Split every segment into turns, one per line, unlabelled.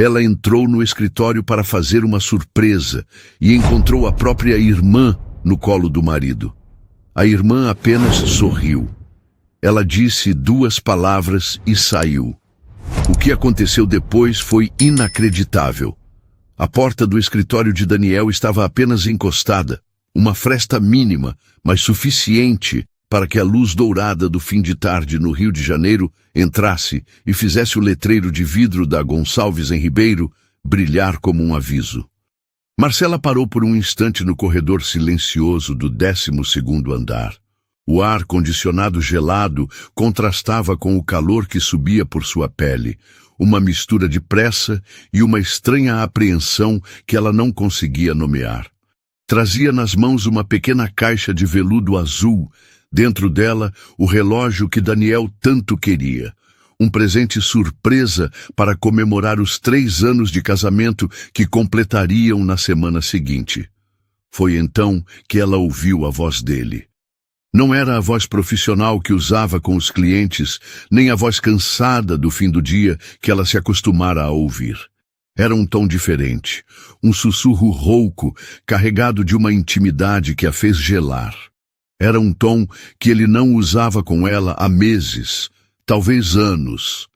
Ela entrou no escritório para fazer uma surpresa e encontrou a própria irmã no colo do marido. A irmã apenas sorriu. Ela disse 2 palavras e saiu. O que aconteceu depois foi inacreditável. A porta do escritório de Daniel estava apenas encostada, uma fresta mínima, mas suficiente para que a luz dourada do fim de tarde no Rio de Janeiro entrasse e fizesse o letreiro de vidro da Gonçalves em Ribeiro brilhar como um aviso. Marcela parou por um instante no corredor silencioso do 12º andar. O ar-condicionado gelado contrastava com o calor que subia por sua pele, uma mistura de pressa e uma estranha apreensão que ela não conseguia nomear. Trazia nas mãos uma pequena caixa de veludo azul, dentro dela o relógio que Daniel tanto queria. Um presente surpresa para comemorar os 3 anos de casamento que completariam na semana seguinte. Foi então que ela ouviu a voz dele. Não era a voz profissional que usava com os clientes, nem a voz cansada do fim do dia que ela se acostumara a ouvir. Era um tom diferente, um sussurro rouco, carregado de uma intimidade que a fez gelar. Era um tom que ele não usava com ela há meses, talvez anos.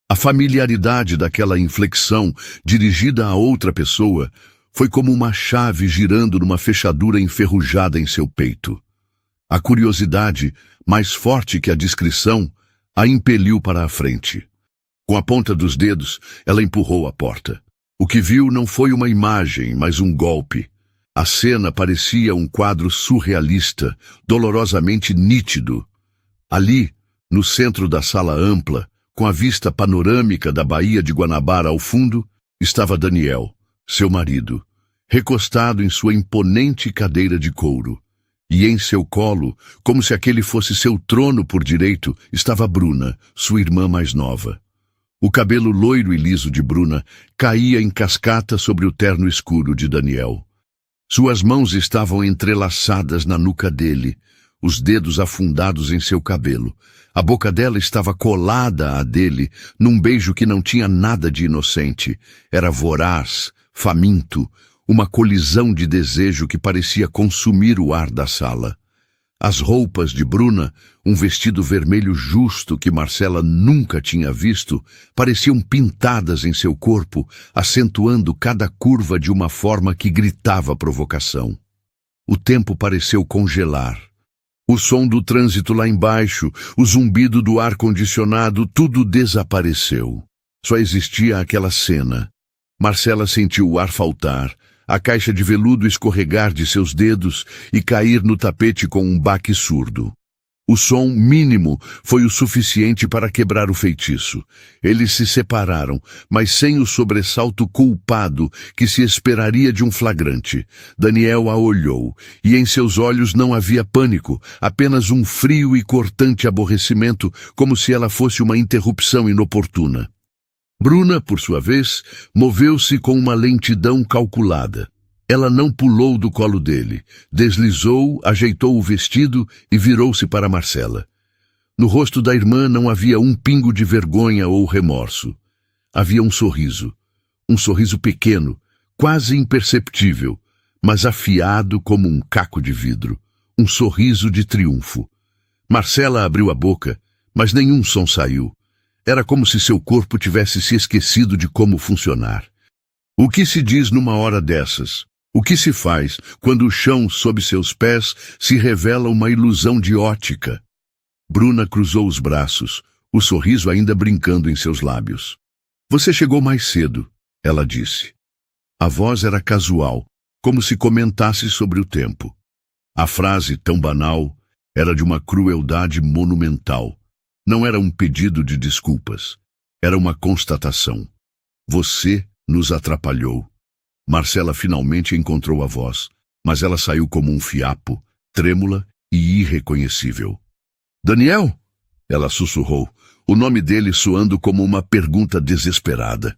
A familiaridade daquela inflexão, dirigida a outra pessoa, foi como uma chave girando numa fechadura enferrujada em seu peito. A curiosidade, mais forte que a discrição, a impeliu para a frente. Com a ponta dos dedos, ela empurrou a porta. O que viu não foi uma imagem, mas um golpe. A cena parecia um quadro surrealista, dolorosamente nítido. Ali, no centro da sala ampla, com a vista panorâmica da Baía de Guanabara ao fundo, estava Daniel, seu marido, recostado em sua imponente cadeira de couro. E em seu colo, como se aquele fosse seu trono por direito, estava Bruna, sua irmã mais nova. O cabelo loiro e liso de Bruna caía em cascata sobre o terno escuro de Daniel. Suas mãos estavam entrelaçadas na nuca dele, os dedos afundados em seu cabelo. A boca dela estava colada à dele, num beijo que não tinha nada de inocente. Era voraz, faminto, uma colisão de desejo que parecia consumir o ar da sala. As roupas de Bruna, um vestido vermelho justo que Marcela nunca tinha visto, pareciam pintadas em seu corpo, acentuando cada curva de uma forma que gritava provocação. O tempo pareceu congelar. O som do trânsito lá embaixo, o zumbido do ar-condicionado, tudo desapareceu. Só existia aquela cena. Marcela sentiu o ar faltar, a caixa de veludo escorregar de seus dedos e cair no tapete com um baque surdo. O som mínimo foi o suficiente para quebrar o feitiço. Eles se separaram, mas sem o sobressalto culpado que se esperaria de um flagrante. Daniel a olhou, e em seus olhos não havia pânico, apenas um frio e cortante aborrecimento, como se ela fosse uma interrupção inoportuna. Bruna, por sua vez, moveu-se com uma lentidão calculada. Ela não pulou do colo dele, deslizou, ajeitou o vestido e virou-se para Marcela. No rosto da irmã não havia um pingo de vergonha ou remorso. Havia um sorriso pequeno, quase imperceptível, mas afiado como um caco de vidro, um sorriso de triunfo. Marcela abriu a boca, mas nenhum som saiu. Era como se seu corpo tivesse se esquecido de como funcionar. O que se diz numa hora dessas? O que se faz quando o chão sob seus pés se revela uma ilusão de ótica? Bruna cruzou os braços, o sorriso ainda brincando em seus lábios. Você chegou mais cedo, ela disse. A voz era casual, como se comentasse sobre o tempo. A frase, tão banal, era de uma crueldade monumental. Não era um pedido de desculpas. Era uma constatação. Você nos atrapalhou. Marcela finalmente encontrou a voz, mas ela saiu como um fiapo, trêmula e irreconhecível. Daniel? Ela sussurrou, o nome dele soando como uma pergunta desesperada.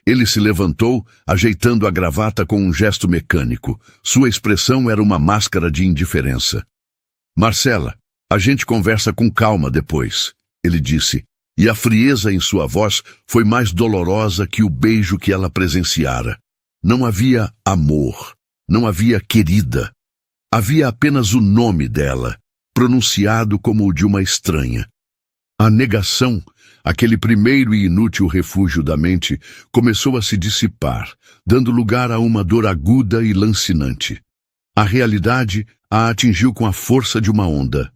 Ele se levantou, ajeitando a gravata com um gesto mecânico. Sua expressão era uma máscara de indiferença. Marcela, a gente conversa com calma depois, ele disse, E a frieza em sua voz foi mais dolorosa que o beijo que ela presenciara. Não havia amor, não havia querida. Havia apenas o nome dela, pronunciado como o de uma estranha. A negação, aquele primeiro e inútil refúgio da mente, começou a se dissipar, dando lugar a uma dor aguda e lancinante. A realidade a atingiu com a força de uma onda.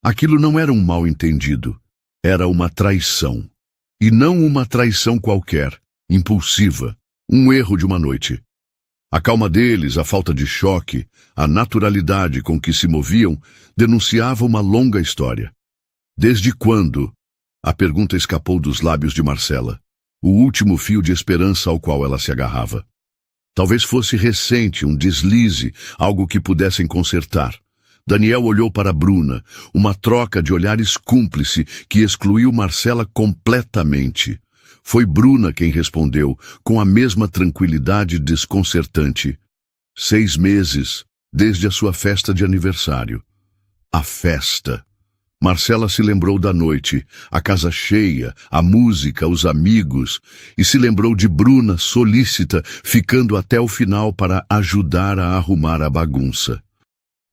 Aquilo não era um mal-entendido. Era uma traição. E não uma traição qualquer, impulsiva, um erro de uma noite. A calma deles, a falta de choque, a naturalidade com que se moviam, denunciava uma longa história. Desde quando? A pergunta escapou dos lábios de Marcela, o último fio de esperança ao qual ela se agarrava. Talvez fosse recente, um deslize, algo que pudessem consertar. Daniel olhou para Bruna, uma troca de olhares cúmplice que excluiu Marcela completamente. Foi Bruna quem respondeu, com a mesma tranquilidade desconcertante. 6 meses, desde a sua festa de aniversário. A festa. Marcela se lembrou da noite, a casa cheia, a música, os amigos, e se lembrou de Bruna solícita, ficando até o final para ajudar a arrumar a bagunça.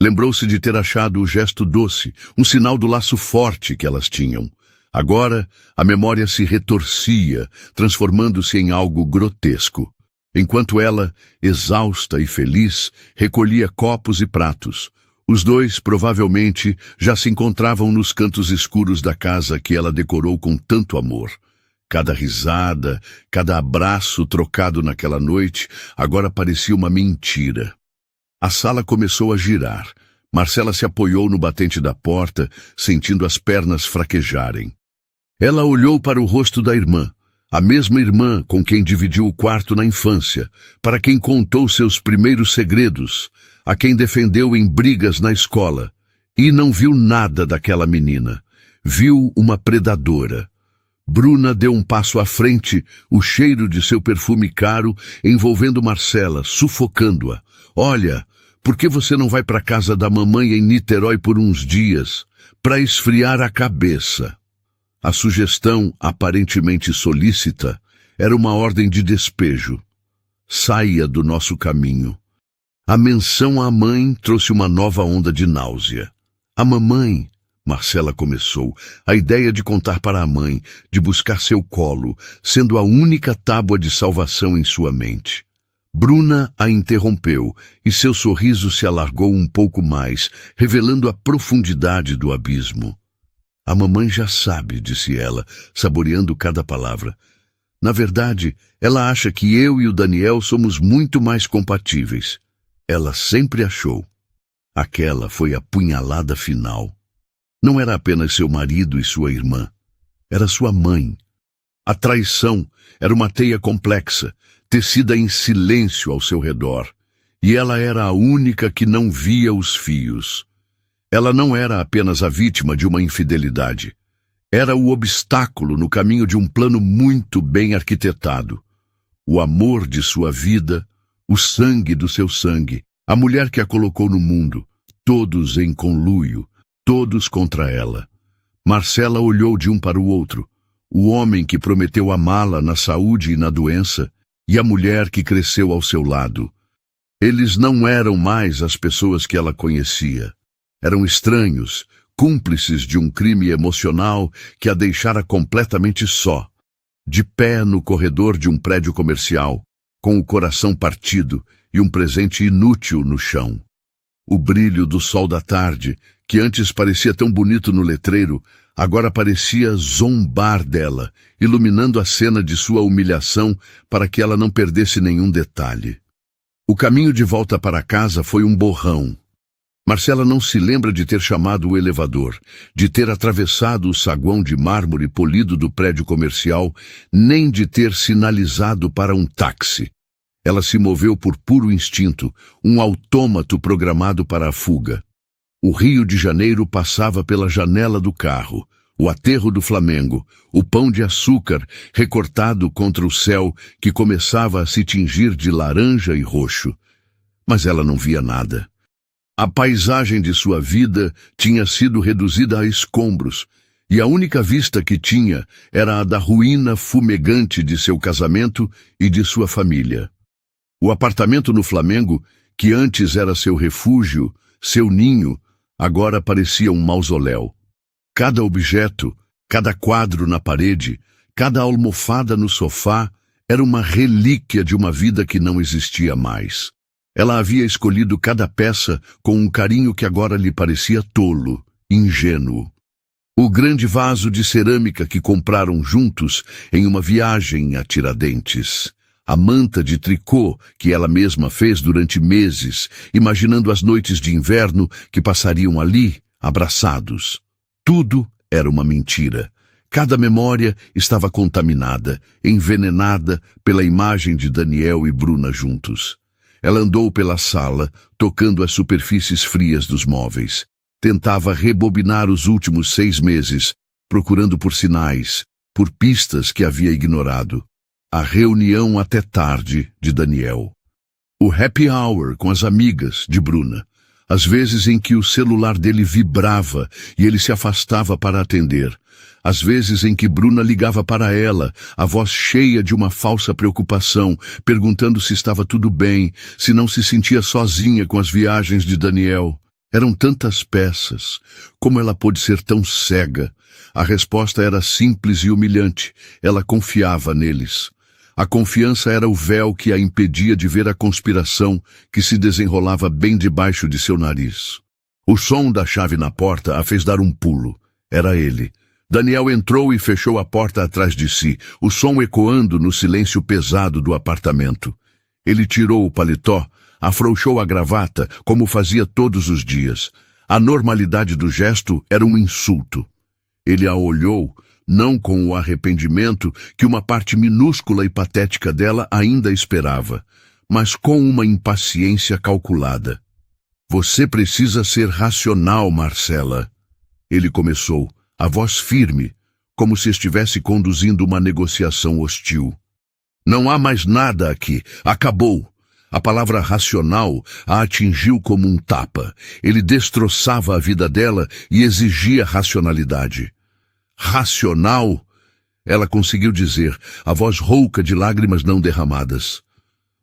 Lembrou-se de ter achado o gesto doce, um sinal do laço forte que elas tinham. Agora, a memória se retorcia, transformando-se em algo grotesco. Enquanto ela, exausta e feliz, recolhia copos e pratos. Os dois, provavelmente, já se encontravam nos cantos escuros da casa que ela decorou com tanto amor. Cada risada, cada abraço trocado naquela noite, agora parecia uma mentira. A sala começou a girar. Marcela se apoiou no batente da porta, sentindo as pernas fraquejarem. Ela olhou para o rosto da irmã, a mesma irmã com quem dividiu o quarto na infância, para quem contou seus primeiros segredos, a quem defendeu em brigas na escola, e não viu nada daquela menina. Viu uma predadora. Bruna deu um passo à frente, o cheiro de seu perfume caro envolvendo Marcela, sufocando-a. Olha, por que você não vai para casa da mamãe em Niterói por uns dias, para esfriar a cabeça? A sugestão, aparentemente solícita, era uma ordem de despejo. Saia do nosso caminho. A menção à mãe trouxe uma nova onda de náusea. A mamãe, Marcela começou, a ideia de contar para a mãe, de buscar seu colo, sendo a única tábua de salvação em sua mente. Bruna a interrompeu, e seu sorriso se alargou um pouco mais, revelando a profundidade do abismo. A mamãe já sabe, disse ela, saboreando cada palavra. Na verdade, ela acha que eu e o Daniel somos muito mais compatíveis. Ela sempre achou. Aquela foi a punhalada final. Não era apenas seu marido e sua irmã. Era sua mãe. A traição era uma teia complexa, tecida em silêncio ao seu redor, e ela era a única que não via os fios. Ela não era apenas a vítima de uma infidelidade. Era o obstáculo no caminho de um plano muito bem arquitetado. O amor de sua vida, o sangue do seu sangue, a mulher que a colocou no mundo, todos em conluio, todos contra ela. Marcela olhou de um para o outro, o homem que prometeu amá-la na saúde e na doença, e a mulher que cresceu ao seu lado. Eles não eram mais as pessoas que ela conhecia. Eram estranhos, cúmplices de um crime emocional que a deixara completamente só, de pé no corredor de um prédio comercial, com o coração partido e um presente inútil no chão. O brilho do sol da tarde, que antes parecia tão bonito no letreiro, agora parecia zombar dela, iluminando a cena de sua humilhação para que ela não perdesse nenhum detalhe. O caminho de volta para casa foi um borrão. Marcela não se lembra de ter chamado o elevador, de ter atravessado o saguão de mármore polido do prédio comercial, nem de ter sinalizado para um táxi. Ela se moveu por puro instinto, um autômato programado para a fuga. O Rio de Janeiro passava pela janela do carro, o aterro do Flamengo, o pão de açúcar recortado contra o céu que começava a se tingir de laranja e roxo. Mas ela não via nada. A paisagem de sua vida tinha sido reduzida a escombros, e a única vista que tinha era a da ruína fumegante de seu casamento e de sua família. O apartamento no Flamengo, que antes era seu refúgio, seu ninho, agora parecia um mausoléu. Cada objeto, cada quadro na parede, cada almofada no sofá era uma relíquia de uma vida que não existia mais. Ela havia escolhido cada peça com um carinho que agora lhe parecia tolo, ingênuo. O grande vaso de cerâmica que compraram juntos em uma viagem a Tiradentes. A manta de tricô que ela mesma fez durante meses, imaginando as noites de inverno que passariam ali, abraçados. Tudo era uma mentira. Cada memória estava contaminada, envenenada pela imagem de Daniel e Bruna juntos. Ela andou pela sala, tocando as superfícies frias dos móveis. Tentava rebobinar os últimos 6 meses, procurando por sinais, por pistas que havia ignorado. A reunião até tarde de Daniel. O happy hour com as amigas de Bruna. As vezes em que o celular dele vibrava e ele se afastava para atender. As vezes em que Bruna ligava para ela, a voz cheia de uma falsa preocupação, perguntando se estava tudo bem, se não se sentia sozinha com as viagens de Daniel. Eram tantas peças. Como ela pôde ser tão cega? A resposta era simples e humilhante. Ela confiava neles. A confiança era o véu que a impedia de ver a conspiração que se desenrolava bem debaixo de seu nariz. O som da chave na porta a fez dar um pulo. Era ele. Daniel entrou e fechou a porta atrás de si, o som ecoando no silêncio pesado do apartamento. Ele tirou o paletó, afrouxou a gravata, como fazia todos os dias. A normalidade do gesto era um insulto. Ele a olhou, não com o arrependimento que uma parte minúscula e patética dela ainda esperava, mas com uma impaciência calculada. Você precisa ser racional, Marcela. Ele começou, a voz firme, como se estivesse conduzindo uma negociação hostil. Não há mais nada aqui. Acabou. A palavra racional a atingiu como um tapa. Ele destroçava a vida dela e exigia racionalidade. Racional? Ela conseguiu dizer, a voz rouca de lágrimas não derramadas.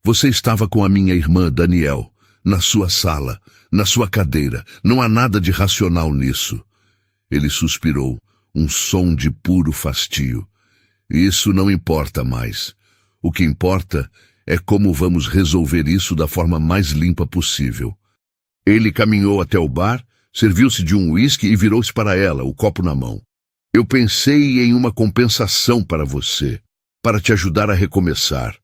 Você estava com a minha irmã, Daniel, na sua sala, na sua cadeira. Não há nada de racional nisso. Ele suspirou, um som de puro fastio. Isso não importa mais. O que importa é como vamos resolver isso da forma mais limpa possível. Ele caminhou até o bar, serviu-se de um uísque e virou-se para ela, o copo na mão. Eu pensei em uma compensação para você, para te ajudar a recomeçar.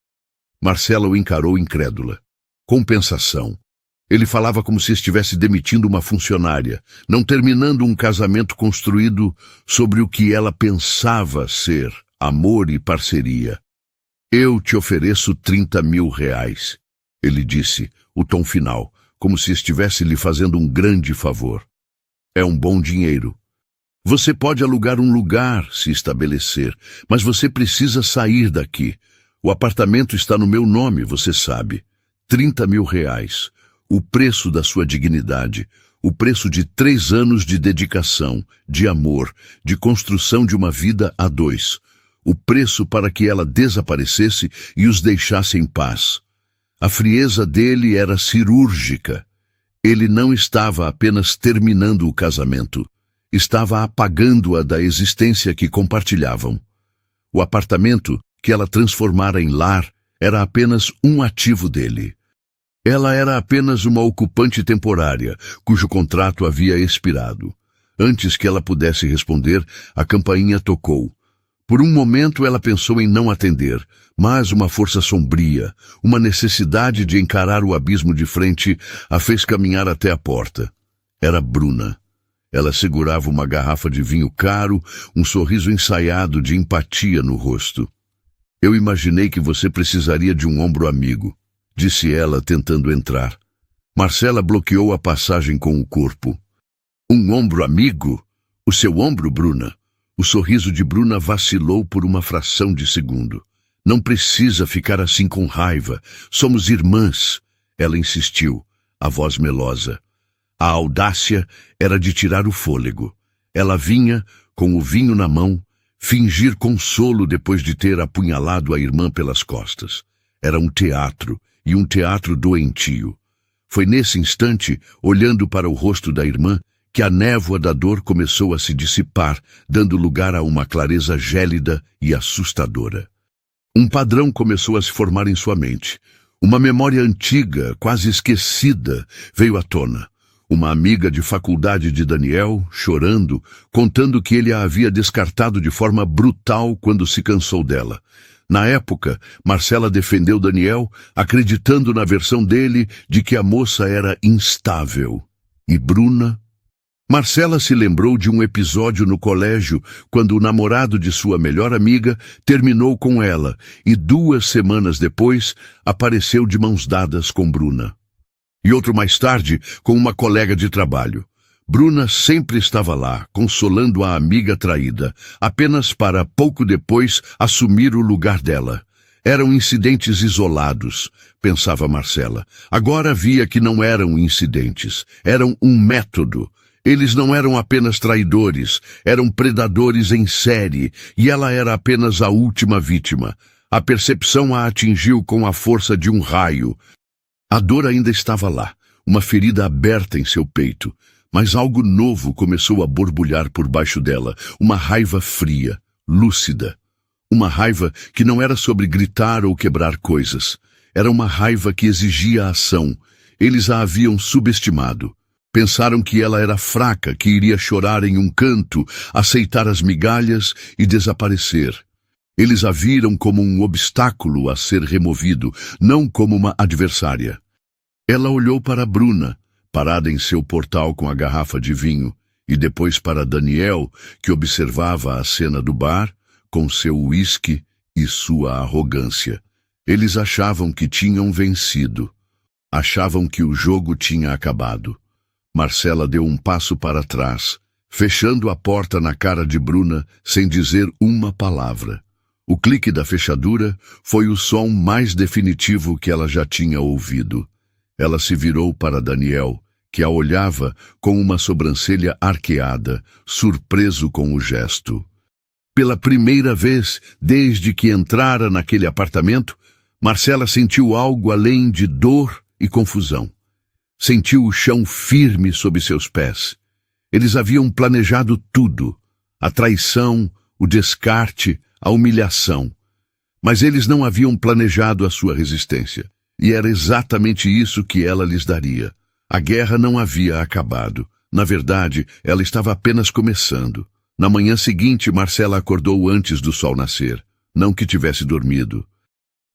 Marcela o encarou incrédula. Compensação. Ele falava como se estivesse demitindo uma funcionária, não terminando um casamento construído sobre o que ela pensava ser amor e parceria. Eu te ofereço 30 mil reais, ele disse, o tom final, como se estivesse lhe fazendo um grande favor. É um bom dinheiro. Você pode alugar um lugar, se estabelecer, mas você precisa sair daqui. O apartamento está no meu nome, você sabe. 30 mil reais. O preço da sua dignidade. O preço de 3 anos de dedicação, de amor, de construção de uma vida a 2. O preço para que ela desaparecesse e os deixasse em paz. A frieza dele era cirúrgica. Ele não estava apenas terminando o casamento. Estava apagando-a da existência que compartilhavam. O apartamento, que ela transformara em lar, era apenas um ativo dele. Ela era apenas uma ocupante temporária, cujo contrato havia expirado. Antes que ela pudesse responder, a campainha tocou. Por um momento ela pensou em não atender, mas uma força sombria, uma necessidade de encarar o abismo de frente, a fez caminhar até a porta. Era Bruna. Ela segurava uma garrafa de vinho caro, um sorriso ensaiado de empatia no rosto. Eu imaginei que você precisaria de um ombro amigo, disse ela, tentando entrar. Marcela bloqueou a passagem com o corpo. Um ombro amigo? O seu ombro, Bruna? O sorriso de Bruna vacilou por uma fração de segundo. Não precisa ficar assim com raiva. Somos irmãs. Ela insistiu, a voz melosa. A audácia era de tirar o fôlego. Ela vinha com o vinho na mão, fingir consolo depois de ter apunhalado a irmã pelas costas. Era um teatro, e um teatro doentio. Foi nesse instante, olhando para o rosto da irmã, que a névoa da dor começou a se dissipar, dando lugar a uma clareza gélida e assustadora. Um padrão começou a se formar em sua mente. Uma memória antiga, quase esquecida, veio à tona. Uma amiga de faculdade de Daniel, chorando, contando que ele a havia descartado de forma brutal quando se cansou dela. Na época, Marcela defendeu Daniel, acreditando na versão dele de que a moça era instável. E Bruna? Marcela se lembrou de um episódio no colégio, quando o namorado de sua melhor amiga terminou com ela e 2 semanas depois apareceu de mãos dadas com Bruna. E outro mais tarde, com uma colega de trabalho. Bruna sempre estava lá, consolando a amiga traída, apenas para, pouco depois, assumir o lugar dela. Eram incidentes isolados, pensava Marcela. Agora via que não eram incidentes, eram um método. Eles não eram apenas traidores, eram predadores em série, e ela era apenas a última vítima. A percepção a atingiu com a força de um raio. A dor ainda estava lá, uma ferida aberta em seu peito, mas algo novo começou a borbulhar por baixo dela, uma raiva fria, lúcida. Uma raiva que não era sobre gritar ou quebrar coisas. Era uma raiva que exigia ação. Eles a haviam subestimado. Pensaram que ela era fraca, que iria chorar em um canto, aceitar as migalhas e desaparecer. Eles a viram como um obstáculo a ser removido, não como uma adversária. Ela olhou para Bruna, parada em seu portal com a garrafa de vinho, e depois para Daniel, que observava a cena do bar, com seu uísque e sua arrogância. Eles achavam que tinham vencido. Achavam que o jogo tinha acabado. Marcela deu um passo para trás, fechando a porta na cara de Bruna sem dizer uma palavra. O clique da fechadura foi o som mais definitivo que ela já tinha ouvido. Ela se virou para Daniel, que a olhava com uma sobrancelha arqueada, surpreso com o gesto. Pela primeira vez, desde que entrara naquele apartamento, Marcela sentiu algo além de dor e confusão. Sentiu o chão firme sob seus pés. Eles haviam planejado tudo, a traição, o descarte, a humilhação. Mas eles não haviam planejado a sua resistência. E era exatamente isso que ela lhes daria. A guerra não havia acabado. Na verdade, ela estava apenas começando. Na manhã seguinte, Marcela acordou antes do sol nascer. Não que tivesse dormido.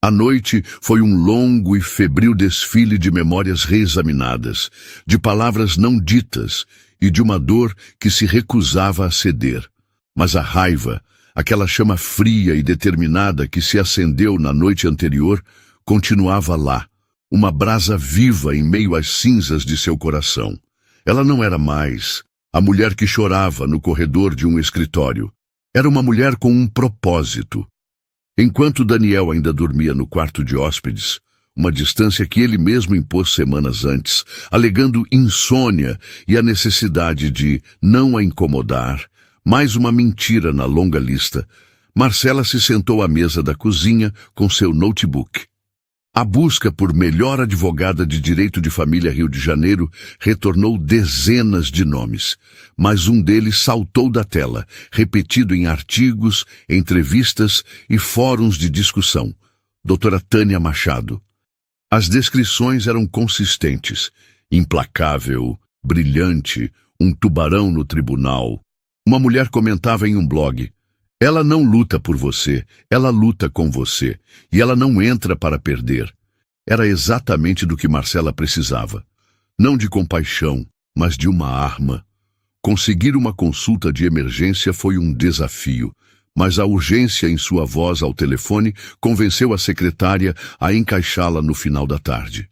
A noite foi um longo e febril desfile de memórias reexaminadas, de palavras não ditas e de uma dor que se recusava a ceder. Mas a raiva, aquela chama fria e determinada que se acendeu na noite anterior, continuava lá, uma brasa viva em meio às cinzas de seu coração. Ela não era mais a mulher que chorava no corredor de um escritório. Era uma mulher com um propósito. Enquanto Daniel ainda dormia no quarto de hóspedes, uma distância que ele mesmo impôs semanas antes, alegando insônia e a necessidade de não a incomodar, mais uma mentira na longa lista, Marcela se sentou à mesa da cozinha com seu notebook. A busca por melhor advogada de direito de família Rio de Janeiro retornou dezenas de nomes, mas um deles saltou da tela, repetido em artigos, entrevistas e fóruns de discussão. Doutora Tânia Machado. As descrições eram consistentes. Implacável, brilhante, um tubarão no tribunal. Uma mulher comentava em um blog: ela não luta por você, ela luta com você, e ela não entra para perder. Era exatamente do que Marcela precisava. Não de compaixão, mas de uma arma. Conseguir uma consulta de emergência foi um desafio, mas a urgência em sua voz ao telefone convenceu a secretária a encaixá-la no final da tarde.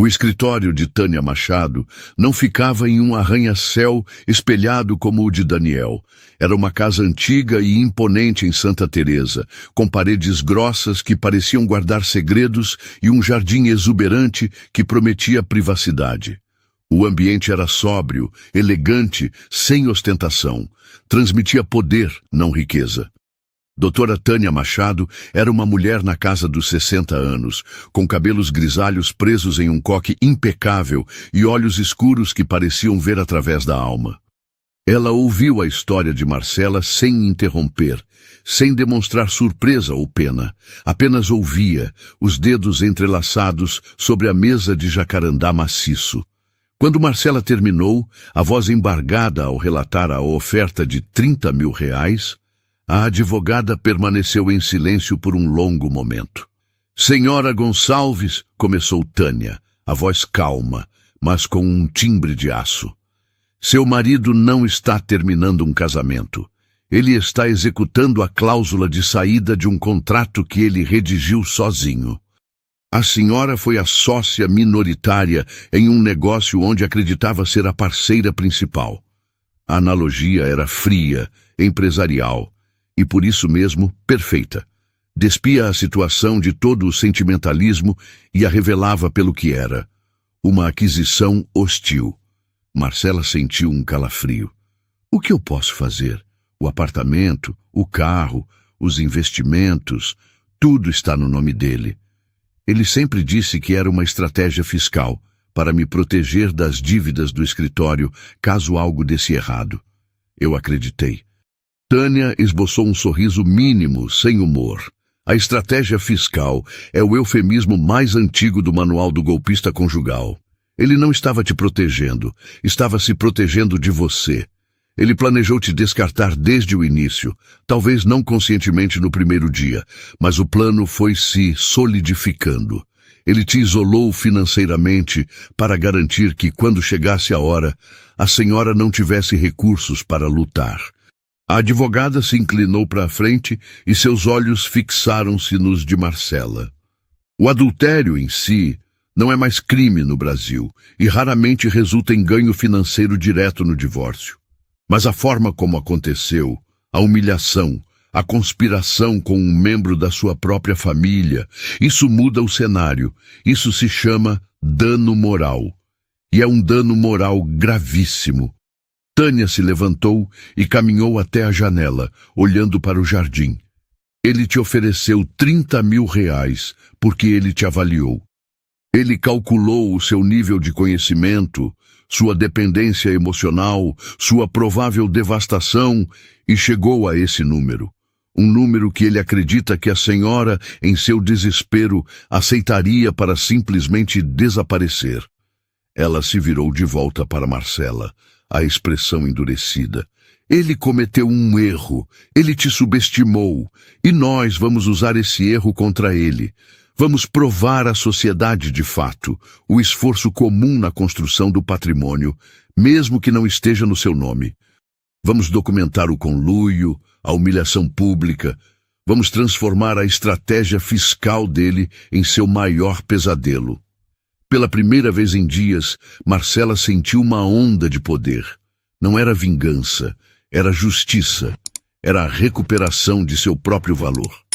O escritório de Tânia Machado não ficava em um arranha-céu espelhado como o de Daniel. Era uma casa antiga e imponente em Santa Teresa, com paredes grossas que pareciam guardar segredos e um jardim exuberante que prometia privacidade. O ambiente era sóbrio, elegante, sem ostentação. Transmitia poder, não riqueza. Doutora Tânia Machado era uma mulher na casa dos 60 anos, com cabelos grisalhos presos em um coque impecável e olhos escuros que pareciam ver através da alma. Ela ouviu a história de Marcela sem interromper, sem demonstrar surpresa ou pena. Apenas ouvia, os dedos entrelaçados sobre a mesa de jacarandá maciço. Quando Marcela terminou, a voz embargada ao relatar a oferta de R$ 30.000, a advogada permaneceu em silêncio por um longo momento. Senhora Gonçalves, começou Tânia, a voz calma, mas com um timbre de aço. Seu marido não está terminando um casamento. Ele está executando a cláusula de saída de um contrato que ele redigiu sozinho. A senhora foi a sócia minoritária em um negócio onde acreditava ser a parceira principal. A analogia era fria, empresarial, e por isso mesmo perfeita. Despia a situação de todo o sentimentalismo e a revelava pelo que era. Uma aquisição hostil. Marcela sentiu um calafrio. O que eu posso fazer? O apartamento, o carro, os investimentos, tudo está no nome dele. Ele sempre disse que era uma estratégia fiscal, para me proteger das dívidas do escritório, caso algo desse errado. Eu acreditei. Tânia esboçou um sorriso mínimo, sem humor. A estratégia fiscal é o eufemismo mais antigo do manual do golpista conjugal. Ele não estava te protegendo, estava se protegendo de você. Ele planejou te descartar desde o início, talvez não conscientemente no primeiro dia, mas o plano foi se solidificando. Ele te isolou financeiramente para garantir que, quando chegasse a hora, a senhora não tivesse recursos para lutar. A advogada se inclinou para a frente e seus olhos fixaram-se nos de Marcela. O adultério em si não é mais crime no Brasil e raramente resulta em ganho financeiro direto no divórcio. Mas a forma como aconteceu, a humilhação, a conspiração com um membro da sua própria família, isso muda o cenário. Isso se chama dano moral. E é um dano moral gravíssimo. Tânia se levantou e caminhou até a janela, olhando para o jardim. Ele te ofereceu R$ 30.000 porque ele te avaliou. Ele calculou o seu nível de conhecimento, sua dependência emocional, sua provável devastação e chegou a esse número. Um número que ele acredita que a senhora, em seu desespero, aceitaria para simplesmente desaparecer. Ela se virou de volta para Marcela, a expressão endurecida. Ele cometeu um erro, ele te subestimou, e nós vamos usar esse erro contra ele. Vamos provar à sociedade de fato o esforço comum na construção do patrimônio, mesmo que não esteja no seu nome. Vamos documentar o conluio, a humilhação pública. Vamos transformar a estratégia fiscal dele em seu maior pesadelo. Pela primeira vez em dias, Marcela sentiu uma onda de poder. Não era vingança, era justiça. Era a recuperação de seu próprio valor.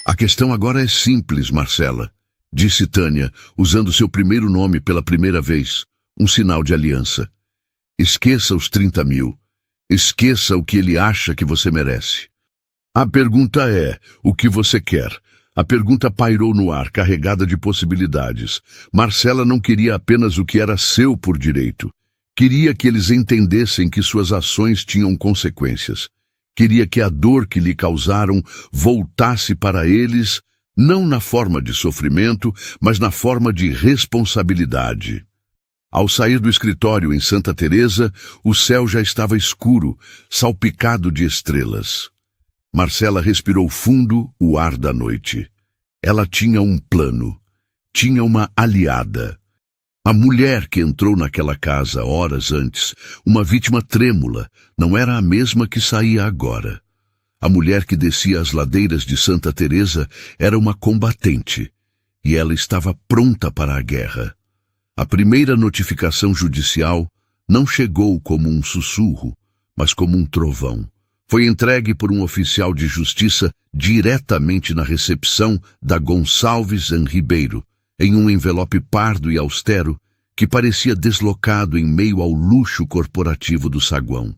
A questão agora é simples, Marcela, disse Tânia, usando seu primeiro nome pela primeira vez, um sinal de aliança. Esqueça os 30.000. Esqueça o que ele acha que você merece. A pergunta é, o que você quer? A pergunta pairou no ar, carregada de possibilidades. Marcela não queria apenas o que era seu por direito. Queria que eles entendessem que suas ações tinham consequências. Queria que a dor que lhe causaram voltasse para eles, não na forma de sofrimento, mas na forma de responsabilidade. Ao sair do escritório em Santa Teresa, o céu já estava escuro, salpicado de estrelas. Marcela respirou fundo o ar da noite. Ela tinha um plano. Tinha uma aliada. A mulher que entrou naquela casa horas antes, uma vítima trêmula, não era a mesma que saía agora. A mulher que descia as ladeiras de Santa Teresa era uma combatente, e ela estava pronta para a guerra. A primeira notificação judicial não chegou como um sussurro, mas como um trovão. Foi entregue por um oficial de justiça diretamente na recepção da Gonçalves Ribeiro, em um envelope pardo e austero, que parecia deslocado em meio ao luxo corporativo do saguão.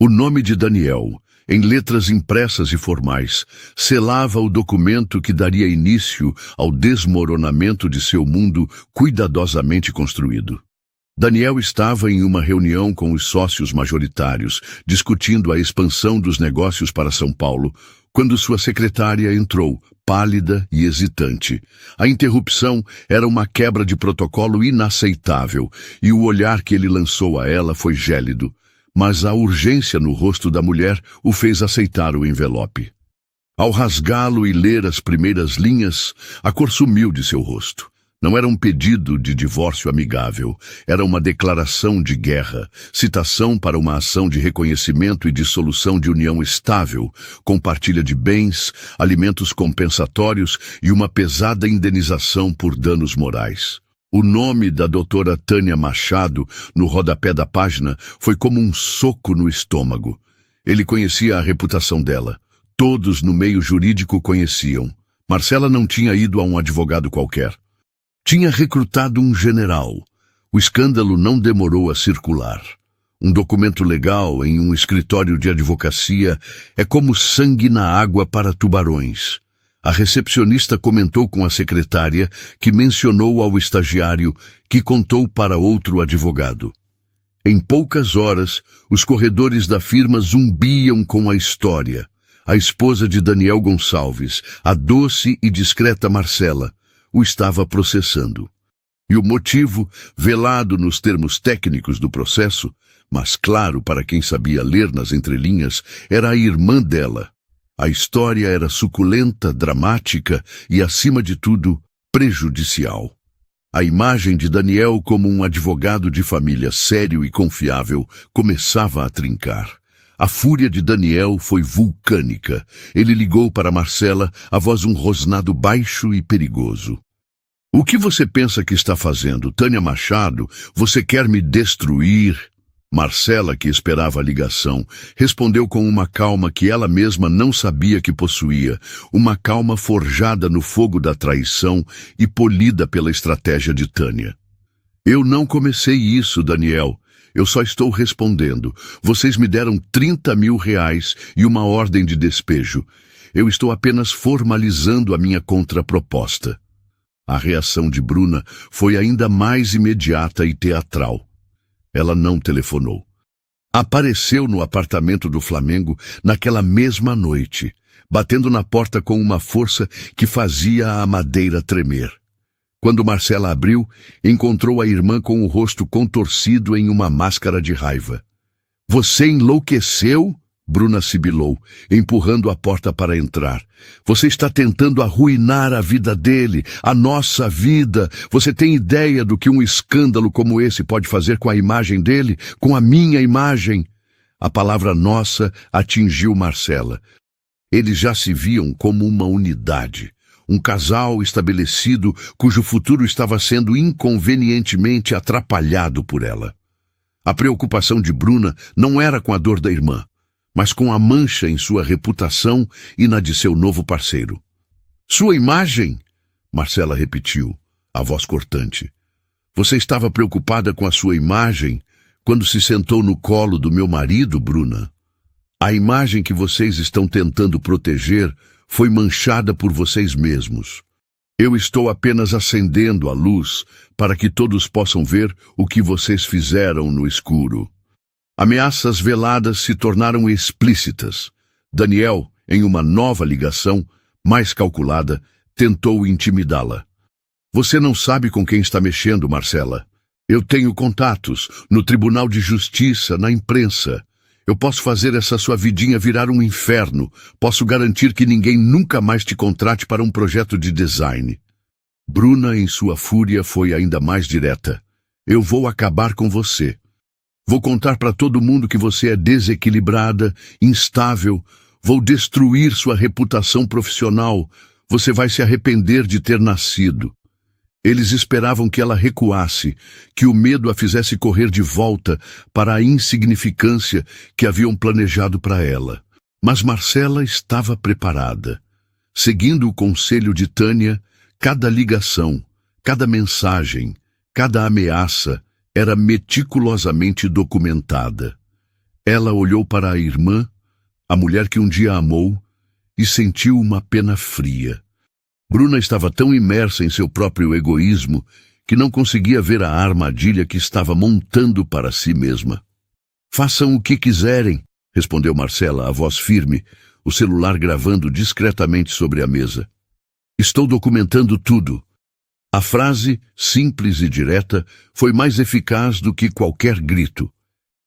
O nome de Daniel, em letras impressas e formais, selava o documento que daria início ao desmoronamento de seu mundo cuidadosamente construído. Daniel estava em uma reunião com os sócios majoritários, discutindo a expansão dos negócios para São Paulo, quando sua secretária entrou, pálida e hesitante. A interrupção era uma quebra de protocolo inaceitável, e o olhar que ele lançou a ela foi gélido. Mas a urgência no rosto da mulher o fez aceitar o envelope. Ao rasgá-lo e ler as primeiras linhas, a cor sumiu de seu rosto. Não era um pedido de divórcio amigável, era uma declaração de guerra, citação para uma ação de reconhecimento e dissolução de união estável, com partilha de bens, alimentos compensatórios e uma pesada indenização por danos morais. O nome da doutora Tânia Machado, no rodapé da página, foi como um soco no estômago. Ele conhecia a reputação dela. Todos no meio jurídico conheciam. Marcela não tinha ido a um advogado qualquer. Tinha recrutado um general. O escândalo não demorou a circular. Um documento legal em um escritório de advocacia é como sangue na água para tubarões. A recepcionista comentou com a secretária, que mencionou ao estagiário, que contou para outro advogado. Em poucas horas, os corredores da firma zumbiam com a história. A esposa de Daniel Gonçalves, a doce e discreta Marcela, o estava processando. E o motivo, velado nos termos técnicos do processo, mas claro para quem sabia ler nas entrelinhas, era a irmã dela. A história era suculenta, dramática e, acima de tudo, prejudicial. A imagem de Daniel como um advogado de família sério e confiável começava a trincar. A fúria de Daniel foi vulcânica. Ele ligou para Marcela, a voz um rosnado baixo e perigoso. O que você pensa que está fazendo, Tânia Machado? Você quer me destruir? Marcela, que esperava a ligação, respondeu com uma calma que ela mesma não sabia que possuía, uma calma forjada no fogo da traição e polida pela estratégia de Tânia. Eu não comecei isso, Daniel. Eu só estou respondendo. Vocês me deram R$30 mil e uma ordem de despejo. Eu estou apenas formalizando a minha contraproposta. A reação de Bruna foi ainda mais imediata e teatral. Ela não telefonou. Apareceu no apartamento do Flamengo naquela mesma noite, batendo na porta com uma força que fazia a madeira tremer. Quando Marcela abriu, encontrou a irmã com o rosto contorcido em uma máscara de raiva. Você enlouqueceu? Bruna sibilou, empurrando a porta para entrar. Você está tentando arruinar a vida dele, a nossa vida. Você tem ideia do que um escândalo como esse pode fazer com a imagem dele, com a minha imagem? A palavra nossa atingiu Marcela. Eles já se viam como uma unidade. Um casal estabelecido cujo futuro estava sendo inconvenientemente atrapalhado por ela. A preocupação de Bruna não era com a dor da irmã, mas com a mancha em sua reputação e na de seu novo parceiro. Sua imagem? Marcela repetiu, a voz cortante. Você estava preocupada com a sua imagem quando se sentou no colo do meu marido, Bruna? A imagem que vocês estão tentando proteger foi manchada por vocês mesmos. Eu estou apenas acendendo a luz para que todos possam ver o que vocês fizeram no escuro. Ameaças veladas se tornaram explícitas. Daniel, em uma nova ligação, mais calculada, tentou intimidá-la. Você não sabe com quem está mexendo, Marcela. Eu tenho contatos no Tribunal de Justiça, na imprensa. Eu posso fazer essa sua vidinha virar um inferno. Posso garantir que ninguém nunca mais te contrate para um projeto de design. Bruna, em sua fúria, foi ainda mais direta. Eu vou acabar com você. Vou contar para todo mundo que você é desequilibrada, instável. Vou destruir sua reputação profissional. Você vai se arrepender de ter nascido. Eles esperavam que ela recuasse, que o medo a fizesse correr de volta para a insignificância que haviam planejado para ela. Mas Marcela estava preparada. Seguindo o conselho de Tânia, cada ligação, cada mensagem, Cada ameaça era meticulosamente documentada. Ela olhou para a irmã, a mulher que um dia amou, e sentiu uma pena fria. Bruna estava tão imersa em seu próprio egoísmo que não conseguia ver a armadilha que estava montando para si mesma. "Façam o que quiserem", respondeu Marcela, a voz firme, o celular gravando discretamente sobre a mesa. "Estou documentando tudo." A frase, simples e direta, foi mais eficaz do que qualquer grito.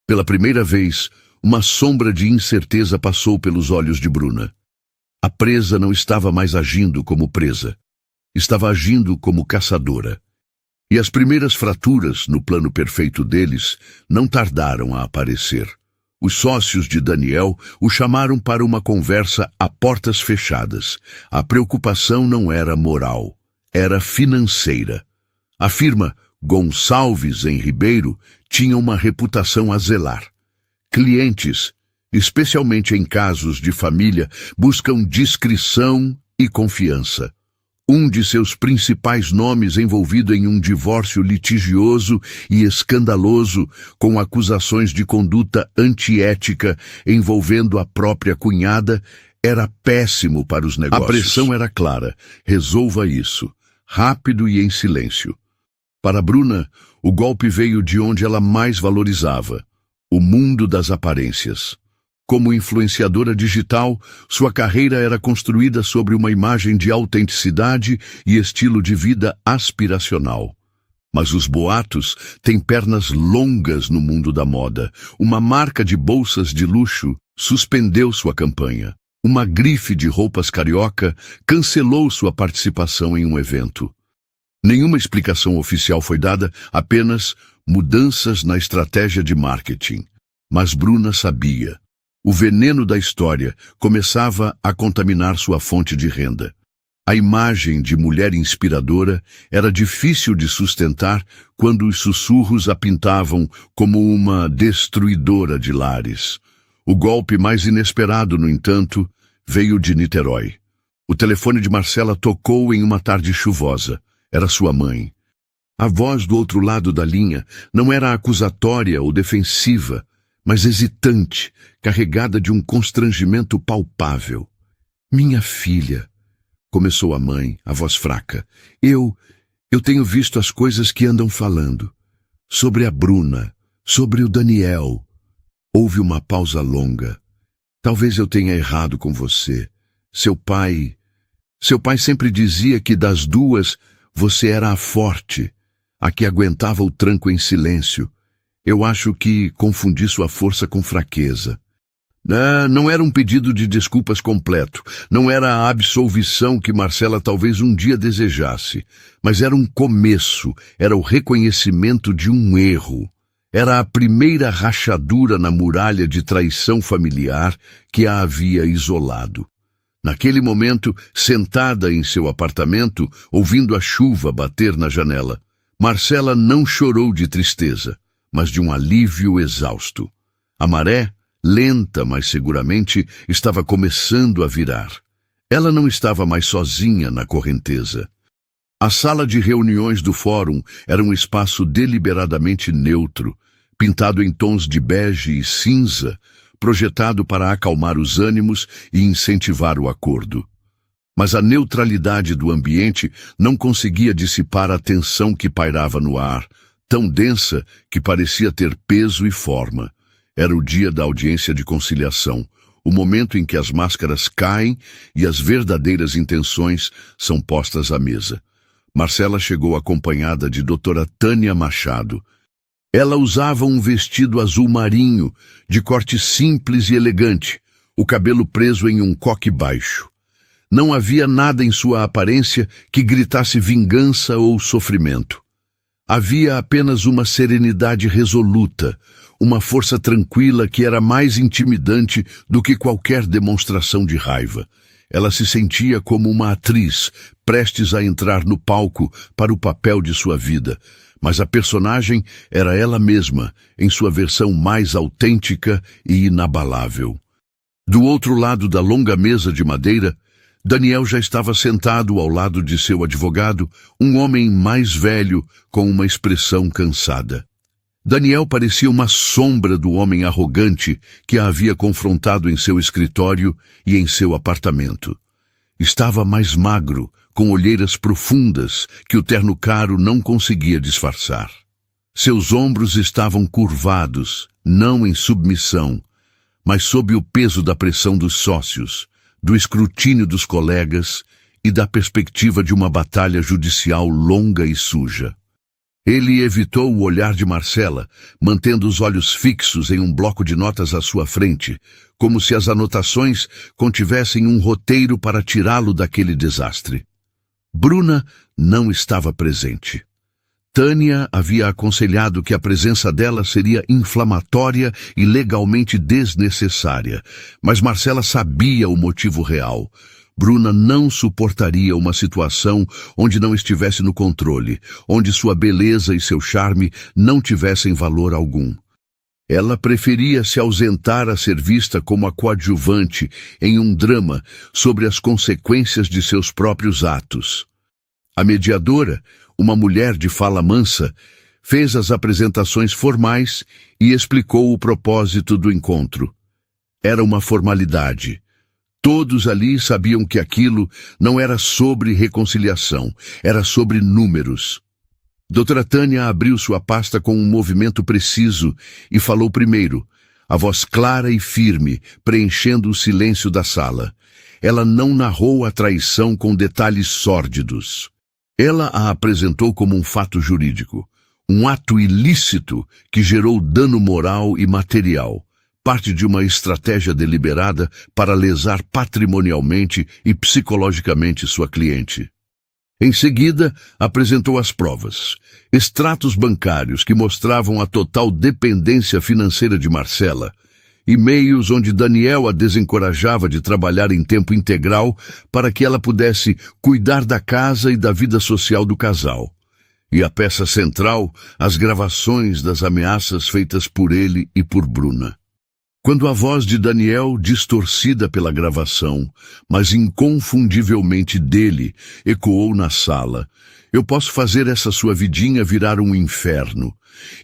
Pela primeira vez, uma sombra de incerteza passou pelos olhos de Bruna. A presa não estava mais agindo como presa. Estava agindo como caçadora. E as primeiras fraturas, no plano perfeito deles, não tardaram a aparecer. Os sócios de Daniel o chamaram para uma conversa a portas fechadas. A preocupação não era moral, era financeira. A firma Gonçalves em Ribeiro tinha uma reputação a zelar. Clientes, especialmente em casos de família, buscam discrição e confiança. Um de seus principais nomes envolvido em um divórcio litigioso e escandaloso, com acusações de conduta antiética envolvendo a própria cunhada, era péssimo para os negócios. A pressão era clara: resolva isso, rápido e em silêncio. Para Bruna, o golpe veio de onde ela mais valorizava: o mundo das aparências. Como influenciadora digital, sua carreira era construída sobre uma imagem de autenticidade e estilo de vida aspiracional. Mas os boatos têm pernas longas no mundo da moda. Uma marca de bolsas de luxo suspendeu sua campanha. Uma grife de roupas carioca cancelou sua participação em um evento. Nenhuma explicação oficial foi dada, apenas mudanças na estratégia de marketing. Mas Bruna sabia. O veneno da história começava a contaminar sua fonte de renda. A imagem de mulher inspiradora era difícil de sustentar quando os sussurros a pintavam como uma destruidora de lares. O golpe mais inesperado, no entanto, veio de Niterói. O telefone de Marcela tocou em uma tarde chuvosa. Era sua mãe. A voz do outro lado da linha não era acusatória ou defensiva, mas hesitante, carregada de um constrangimento palpável. "Minha filha", começou a mãe, a voz fraca, Eu tenho visto as coisas que andam falando. Sobre a Bruna, sobre o Daniel." Houve uma pausa longa. "Talvez eu tenha errado com você. Seu pai sempre dizia que das duas você era a forte, a que aguentava o tranco em silêncio. Eu acho que confundi sua força com fraqueza." Não era um pedido de desculpas completo, não era a absolvição que Marcela talvez um dia desejasse, mas era um começo, era o reconhecimento de um erro. Era a primeira rachadura na muralha de traição familiar que a havia isolado. Naquele momento, sentada em seu apartamento, ouvindo a chuva bater na janela, Marcela não chorou de tristeza, mas de um alívio exausto. A maré, lenta, mas seguramente, estava começando a virar. Ela não estava mais sozinha na correnteza. A sala de reuniões do fórum era um espaço deliberadamente neutro, pintado em tons de bege e cinza, projetado para acalmar os ânimos e incentivar o acordo. Mas a neutralidade do ambiente não conseguia dissipar a tensão que pairava no ar, tão densa que parecia ter peso e forma. Era o dia da audiência de conciliação, o momento em que as máscaras caem e as verdadeiras intenções são postas à mesa. Marcela chegou acompanhada de doutora Tânia Machado. Ela usava um vestido azul marinho, de corte simples e elegante, o cabelo preso em um coque baixo. Não havia nada em sua aparência que gritasse vingança ou sofrimento. Havia apenas uma serenidade resoluta, uma força tranquila que era mais intimidante do que qualquer demonstração de raiva. Ela se sentia como uma atriz, prestes a entrar no palco para o papel de sua vida, mas a personagem era ela mesma, em sua versão mais autêntica e inabalável. Do outro lado da longa mesa de madeira, Daniel já estava sentado ao lado de seu advogado, um homem mais velho com uma expressão cansada. Daniel parecia uma sombra do homem arrogante que a havia confrontado em seu escritório e em seu apartamento. Estava mais magro, com olheiras profundas que o terno caro não conseguia disfarçar. Seus ombros estavam curvados, não em submissão, mas sob o peso da pressão dos sócios, do escrutínio dos colegas e da perspectiva de uma batalha judicial longa e suja. Ele evitou o olhar de Marcela, mantendo os olhos fixos em um bloco de notas à sua frente, como se as anotações contivessem um roteiro para tirá-lo daquele desastre. Bruna não estava presente. Tânia havia aconselhado que a presença dela seria inflamatória e legalmente desnecessária, mas Marcela sabia o motivo real. Bruna não suportaria uma situação onde não estivesse no controle, onde sua beleza e seu charme não tivessem valor algum. Ela preferia se ausentar a ser vista como a coadjuvante em um drama sobre as consequências de seus próprios atos. A mediadora, uma mulher de fala mansa, fez as apresentações formais e explicou o propósito do encontro. Era uma formalidade. Todos ali sabiam que aquilo não era sobre reconciliação, era sobre números. Doutora Tânia abriu sua pasta com um movimento preciso e falou primeiro, a voz clara e firme, preenchendo o silêncio da sala. Ela não narrou a traição com detalhes sórdidos. Ela a apresentou como um fato jurídico, um ato ilícito que gerou dano moral e material, parte de uma estratégia deliberada para lesar patrimonialmente e psicologicamente sua cliente. Em seguida, apresentou as provas, extratos bancários que mostravam a total dependência financeira de Marcela, e-mails onde Daniel a desencorajava de trabalhar em tempo integral para que ela pudesse cuidar da casa e da vida social do casal. E a peça central, as gravações das ameaças feitas por ele e por Bruna. Quando a voz de Daniel, distorcida pela gravação, mas inconfundivelmente dele, ecoou na sala, eu posso fazer essa sua vidinha virar um inferno.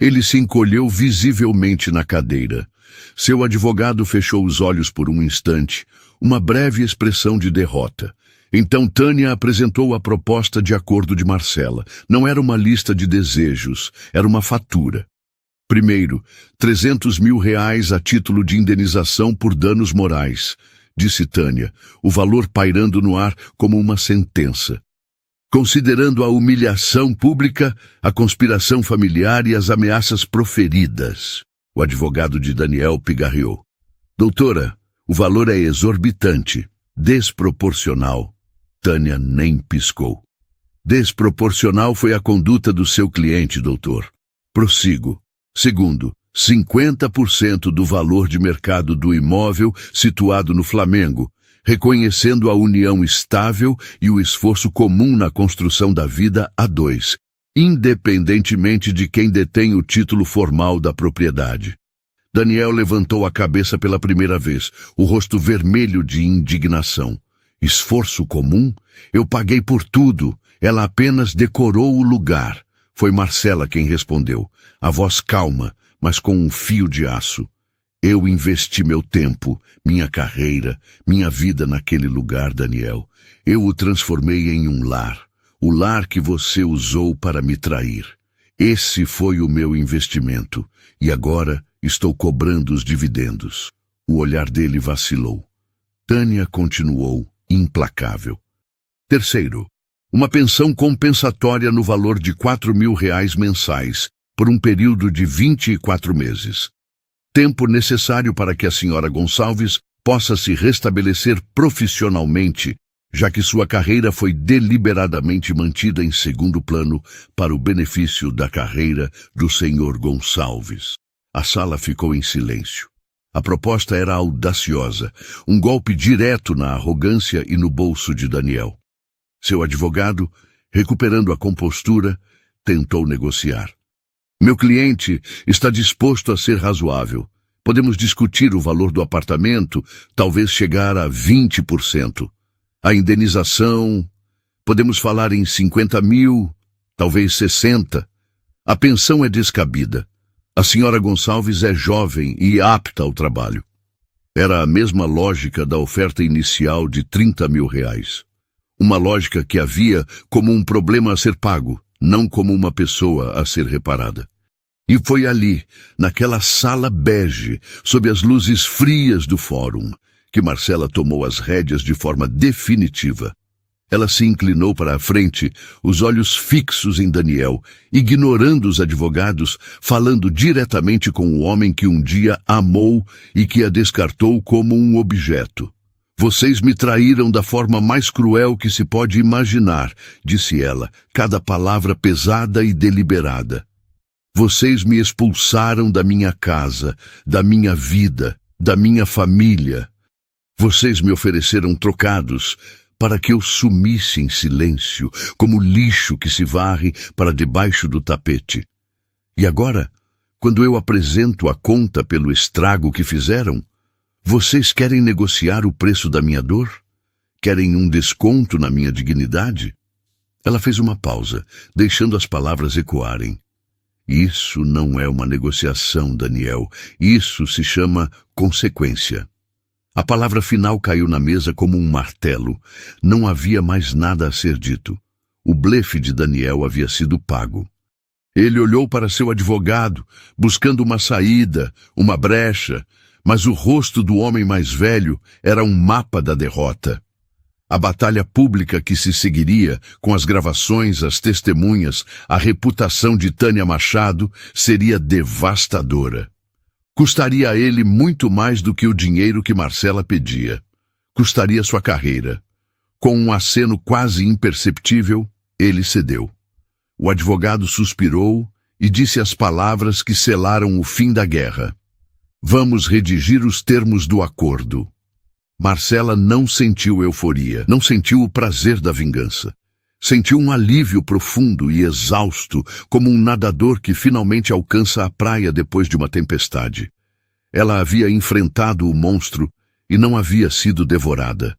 Ele se encolheu visivelmente na cadeira. Seu advogado fechou os olhos por um instante, uma breve expressão de derrota. Então Tânia apresentou a proposta de acordo de Marcela. Não era uma lista de desejos, era uma fatura. Primeiro, 300 mil reais a título de indenização por danos morais, disse Tânia, o valor pairando no ar como uma sentença. Considerando a humilhação pública, a conspiração familiar e as ameaças proferidas. O advogado de Daniel pigarreou. Doutora, o valor é exorbitante, desproporcional. Tânia nem piscou. Desproporcional foi a conduta do seu cliente, doutor. Prossigo. Segundo, 50% do valor de mercado do imóvel situado no Flamengo, reconhecendo a união estável e o esforço comum na construção da vida a dois, independentemente de quem detém o título formal da propriedade. Daniel levantou a cabeça pela primeira vez, o rosto vermelho de indignação. Esforço comum? Eu paguei por tudo, ela apenas decorou o lugar. Foi Marcela quem respondeu, a voz calma, mas com um fio de aço. Eu investi meu tempo, minha carreira, minha vida naquele lugar, Daniel. Eu o transformei em um lar, o lar que você usou para me trair. Esse foi o meu investimento, e agora estou cobrando os dividendos. O olhar dele vacilou. Tânia continuou, implacável. Terceiro, uma pensão compensatória no valor de 4 mil reais mensais, por um período de 24 meses. Tempo necessário para que a senhora Gonçalves possa se restabelecer profissionalmente, já que sua carreira foi deliberadamente mantida em segundo plano para o benefício da carreira do senhor Gonçalves. A sala ficou em silêncio. A proposta era audaciosa, um golpe direto na arrogância e no bolso de Daniel. Seu advogado, recuperando a compostura, tentou negociar. Meu cliente está disposto a ser razoável. Podemos discutir o valor do apartamento, talvez chegar a 20%. A indenização, podemos falar em 50 mil, talvez 60. A pensão é descabida. A senhora Gonçalves é jovem e apta ao trabalho. Era a mesma lógica da oferta inicial de 30 mil reais. Uma lógica que havia como um problema a ser pago, não como uma pessoa a ser reparada. E foi ali, naquela sala bege, sob as luzes frias do fórum, que Marcela tomou as rédeas de forma definitiva. Ela se inclinou para a frente, os olhos fixos em Daniel, ignorando os advogados, falando diretamente com o homem que um dia amou e que a descartou como um objeto. Vocês me traíram da forma mais cruel que se pode imaginar, disse ela, cada palavra pesada e deliberada. Vocês me expulsaram da minha casa, da minha vida, da minha família. Vocês me ofereceram trocados para que eu sumisse em silêncio, como lixo que se varre para debaixo do tapete. E agora, quando eu apresento a conta pelo estrago que fizeram, vocês querem negociar o preço da minha dor? Querem um desconto na minha dignidade? Ela fez uma pausa, deixando as palavras ecoarem. Isso não é uma negociação, Daniel. Isso se chama consequência. A palavra final caiu na mesa como um martelo. Não havia mais nada a ser dito. O blefe de Daniel havia sido pago. Ele olhou para seu advogado, buscando uma saída, uma brecha, mas o rosto do homem mais velho era um mapa da derrota. A batalha pública que se seguiria, com as gravações, as testemunhas, a reputação de Tânia Machado, seria devastadora. Custaria a ele muito mais do que o dinheiro que Marcela pedia. Custaria sua carreira. Com um aceno quase imperceptível, ele cedeu. O advogado suspirou e disse as palavras que selaram o fim da guerra. Vamos redigir os termos do acordo. Marcela não sentiu euforia, não sentiu o prazer da vingança. Sentiu um alívio profundo e exausto, como um nadador que finalmente alcança a praia depois de uma tempestade. Ela havia enfrentado o monstro e não havia sido devorada.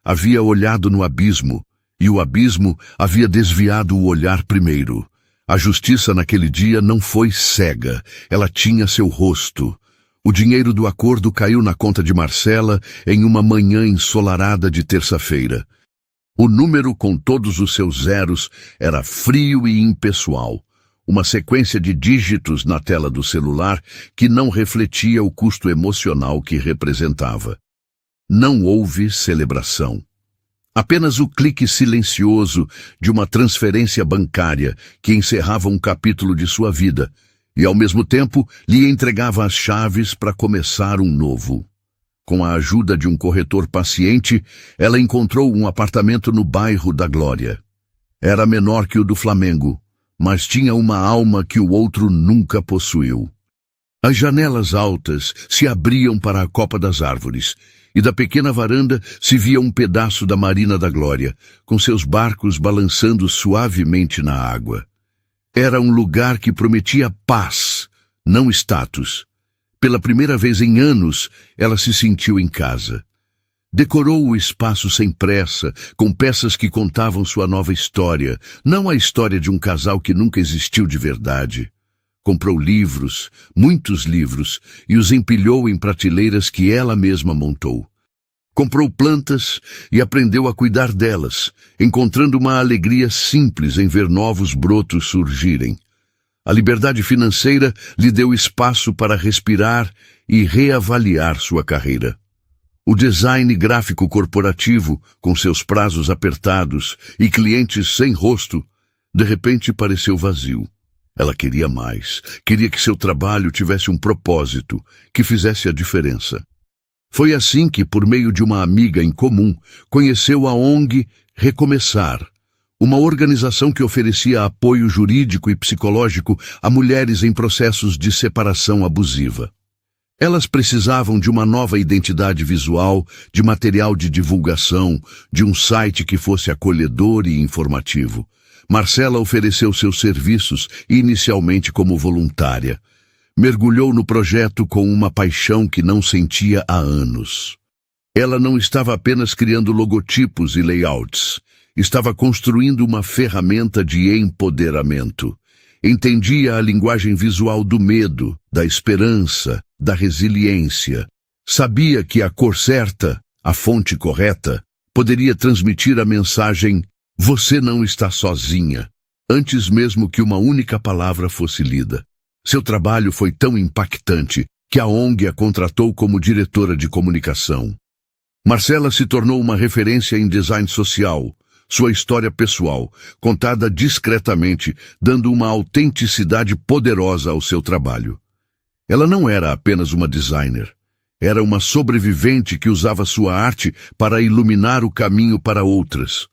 Havia olhado no abismo, e o abismo havia desviado o olhar primeiro. A justiça naquele dia não foi cega, ela tinha seu rosto. O dinheiro do acordo caiu na conta de Marcela em uma manhã ensolarada de terça-feira. O número com todos os seus zeros era frio e impessoal, uma sequência de dígitos na tela do celular que não refletia o custo emocional que representava. Não houve celebração. Apenas o clique silencioso de uma transferência bancária que encerrava um capítulo de sua vida e, ao mesmo tempo, lhe entregava as chaves para começar um novo. Com a ajuda de um corretor paciente, ela encontrou um apartamento no bairro da Glória. Era menor que o do Flamengo, mas tinha uma alma que o outro nunca possuiu. As janelas altas se abriam para a copa das árvores, e da pequena varanda se via um pedaço da Marina da Glória, com seus barcos balançando suavemente na água. Era um lugar que prometia paz, não status. Pela primeira vez em anos, ela se sentiu em casa. Decorou o espaço sem pressa, com peças que contavam sua nova história, não a história de um casal que nunca existiu de verdade. Comprou livros, muitos livros, e os empilhou em prateleiras que ela mesma montou. Comprou plantas e aprendeu a cuidar delas, encontrando uma alegria simples em ver novos brotos surgirem. A liberdade financeira lhe deu espaço para respirar e reavaliar sua carreira. O design gráfico corporativo, com seus prazos apertados e clientes sem rosto, de repente pareceu vazio. Ela queria mais, queria que seu trabalho tivesse um propósito, que fizesse a diferença. Foi assim que, por meio de uma amiga em comum, conheceu a ONG Recomeçar, uma organização que oferecia apoio jurídico e psicológico a mulheres em processos de separação abusiva. Elas precisavam de uma nova identidade visual, de material de divulgação, de um site que fosse acolhedor e informativo. Marcela ofereceu seus serviços, inicialmente como voluntária. Mergulhou no projeto com uma paixão que não sentia há anos. Ela não estava apenas criando logotipos e layouts, estava construindo uma ferramenta de empoderamento. Entendia a linguagem visual do medo, da esperança, da resiliência. Sabia que a cor certa, a fonte correta, poderia transmitir a mensagem "Você não está sozinha", antes mesmo que uma única palavra fosse lida. Seu trabalho foi tão impactante que a ONG a contratou como diretora de comunicação. Marcela se tornou uma referência em design social, sua história pessoal, contada discretamente, dando uma autenticidade poderosa ao seu trabalho. Ela não era apenas uma designer. Era uma sobrevivente que usava sua arte para iluminar o caminho para outras.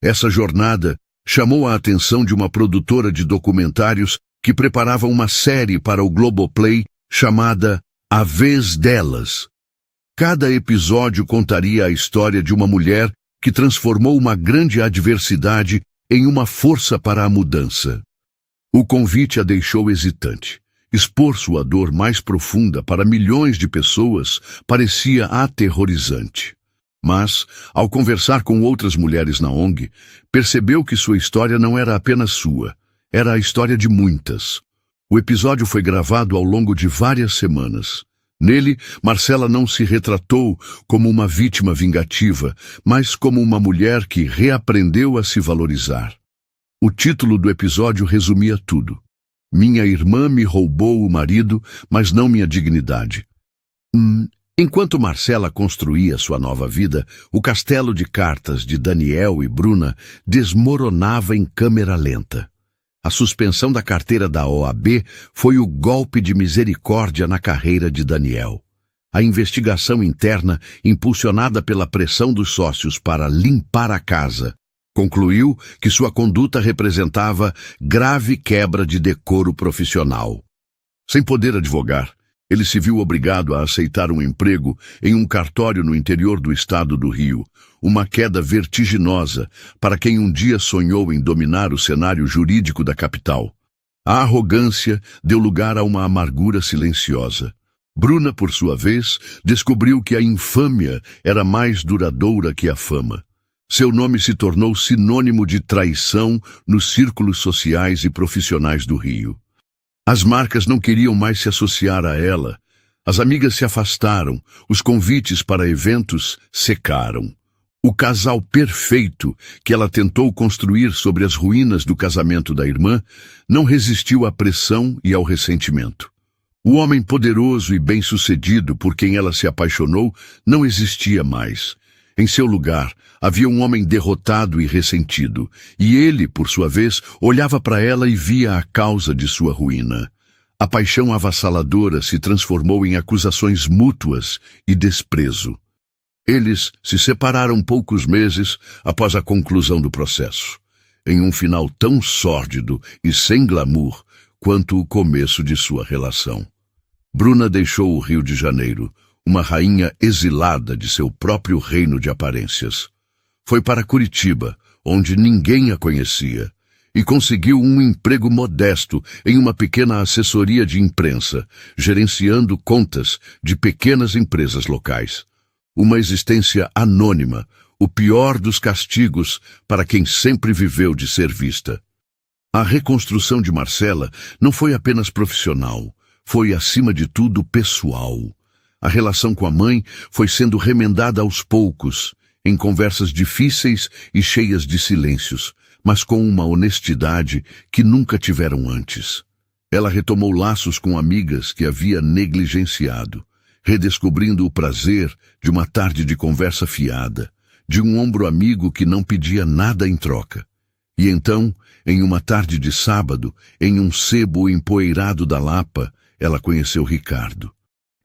Essa jornada chamou a atenção de uma produtora de documentários que preparava uma série para o Globoplay chamada A Vez Delas. Cada episódio contaria a história de uma mulher que transformou uma grande adversidade em uma força para a mudança. O convite a deixou hesitante. Expor sua dor mais profunda para milhões de pessoas parecia aterrorizante. Mas, ao conversar com outras mulheres na ONG, percebeu que sua história não era apenas sua, era a história de muitas. O episódio foi gravado ao longo de várias semanas. Nele, Marcela não se retratou como uma vítima vingativa, mas como uma mulher que reaprendeu a se valorizar. O título do episódio resumia tudo. Minha irmã me roubou o marido, mas não minha dignidade. Enquanto Marcela construía sua nova vida, o castelo de cartas de Daniel e Bruna desmoronava em câmera lenta. A suspensão da carteira da OAB foi o golpe de misericórdia na carreira de Daniel. A investigação interna, impulsionada pela pressão dos sócios para limpar a casa, concluiu que sua conduta representava grave quebra de decoro profissional. Sem poder advogar, ele se viu obrigado a aceitar um emprego em um cartório no interior do estado do Rio, uma queda vertiginosa para quem um dia sonhou em dominar o cenário jurídico da capital. A arrogância deu lugar a uma amargura silenciosa. Bruna, por sua vez, descobriu que a infâmia era mais duradoura que a fama. Seu nome se tornou sinônimo de traição nos círculos sociais e profissionais do Rio. As marcas não queriam mais se associar a ela. As amigas se afastaram, os convites para eventos secaram. O casal perfeito que ela tentou construir sobre as ruínas do casamento da irmã não resistiu à pressão e ao ressentimento. O homem poderoso e bem-sucedido por quem ela se apaixonou não existia mais. Em seu lugar, havia um homem derrotado e ressentido, e ele, por sua vez, olhava para ela e via a causa de sua ruína. A paixão avassaladora se transformou em acusações mútuas e desprezo. Eles se separaram poucos meses após a conclusão do processo, em um final tão sórdido e sem glamour quanto o começo de sua relação. Bruna deixou o Rio de Janeiro, uma rainha exilada de seu próprio reino de aparências. Foi para Curitiba, onde ninguém a conhecia, e conseguiu um emprego modesto em uma pequena assessoria de imprensa, gerenciando contas de pequenas empresas locais. Uma existência anônima, o pior dos castigos para quem sempre viveu de ser vista. A reconstrução de Marcela não foi apenas profissional, foi acima de tudo pessoal. A relação com a mãe foi sendo remendada aos poucos, em conversas difíceis e cheias de silêncios, mas com uma honestidade que nunca tiveram antes. Ela retomou laços com amigas que havia negligenciado, redescobrindo o prazer de uma tarde de conversa fiada, de um ombro amigo que não pedia nada em troca. E então, em uma tarde de sábado, em um sebo empoeirado da Lapa, ela conheceu Ricardo.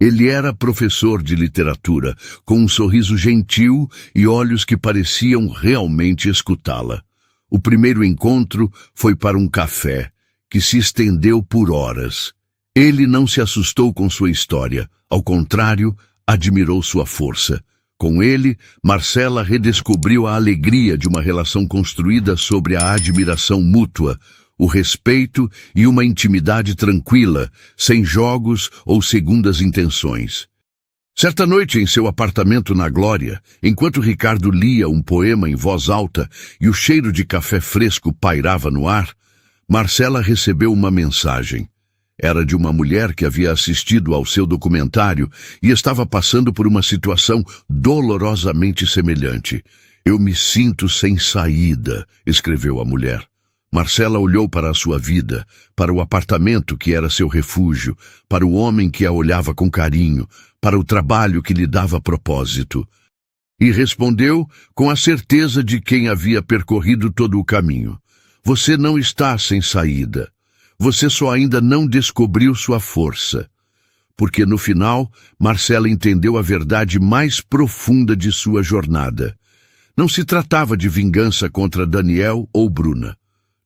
Ele era professor de literatura, com um sorriso gentil e olhos que pareciam realmente escutá-la. O primeiro encontro foi para um café, que se estendeu por horas. Ele não se assustou com sua história, ao contrário, admirou sua força. Com ele, Marcela redescobriu a alegria de uma relação construída sobre a admiração mútua, o respeito e uma intimidade tranquila, sem jogos ou segundas intenções. Certa noite, em seu apartamento na Glória, enquanto Ricardo lia um poema em voz alta e o cheiro de café fresco pairava no ar, Marcela recebeu uma mensagem. Era de uma mulher que havia assistido ao seu documentário e estava passando por uma situação dolorosamente semelhante. "Eu me sinto sem saída", escreveu a mulher. Marcela olhou para a sua vida, para o apartamento que era seu refúgio, para o homem que a olhava com carinho, para o trabalho que lhe dava propósito. E respondeu com a certeza de quem havia percorrido todo o caminho: "Você não está sem saída. Você só ainda não descobriu sua força." Porque no final, Marcela entendeu a verdade mais profunda de sua jornada. Não se tratava de vingança contra Daniel ou Bruna.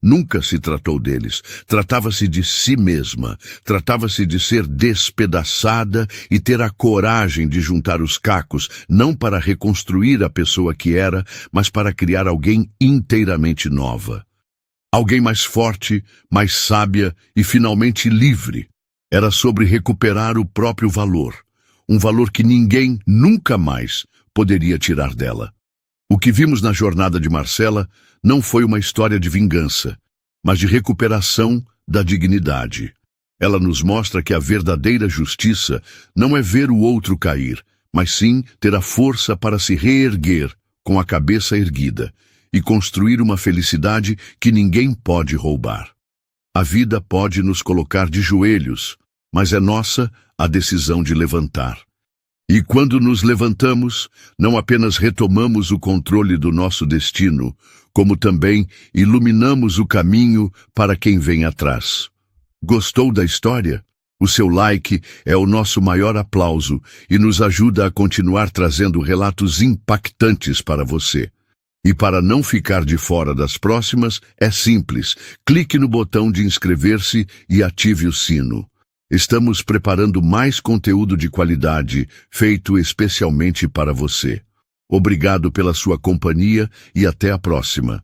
Nunca se tratou deles. Tratava-se de si mesma. Tratava-se de ser despedaçada e ter a coragem de juntar os cacos, não para reconstruir a pessoa que era, mas para criar alguém inteiramente nova. Alguém mais forte, mais sábia e finalmente livre. Era sobre recuperar o próprio valor. Um valor que ninguém, nunca mais, poderia tirar dela. O que vimos na jornada de Marcela não foi uma história de vingança, mas de recuperação da dignidade. Ela nos mostra que a verdadeira justiça não é ver o outro cair, mas sim ter a força para se reerguer com a cabeça erguida e construir uma felicidade que ninguém pode roubar. A vida pode nos colocar de joelhos, mas é nossa a decisão de levantar. E quando nos levantamos, não apenas retomamos o controle do nosso destino, como também iluminamos o caminho para quem vem atrás. Gostou da história? O seu like é o nosso maior aplauso e nos ajuda a continuar trazendo relatos impactantes para você. E para não ficar de fora das próximas, é simples. Clique no botão de inscrever-se e ative o sino. Estamos preparando mais conteúdo de qualidade, feito especialmente para você. Obrigado pela sua companhia e até a próxima.